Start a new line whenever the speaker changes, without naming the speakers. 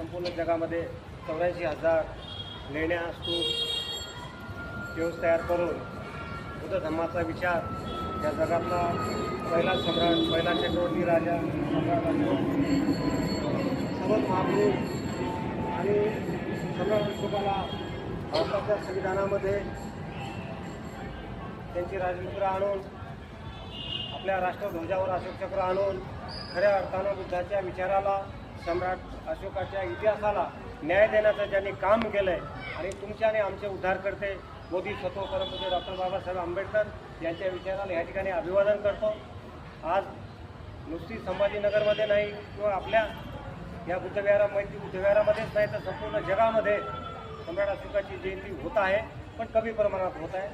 संपूर्ण जगामध्ये 84,000 लेण्या स्तूप दिवस तयार करून बुद्ध धर्माचा विचार या जगातला पहिला सम्राट, पहिला चक्रवर्ती राजा, सम्राट अशोक, सर्वात महापुरुष आणि सम्राट अशोकाला भारताच्या संविधानामध्ये त्यांची राजमुद्रा आणून आपल्या राष्ट्रध्वजावर अशोक चक्र आणून खऱ्या अर्थानं बुद्धाच्या विचाराला, सम्राट अशोकाच्या इतिहासाला न्याय देण्याचं ज्यांनी काम केलं आहे आणि तुमचे आणि आमचे उद्धारकर्ते मोदी सत्व परमपूज्य डॉक्टर बाबासाहेब आंबेडकर यांच्या विचाराला या ठिकाणी अभिवादन करतो। आज नुसती संभाजीनगरमध्ये नाही किंवा आपल्या या बुद्धविहारामध्येच नाही तर संपूर्ण जगामध्ये सम्राट अशोकाची जयंती होत आहे, पण कमी प्रमाणात होत आहे।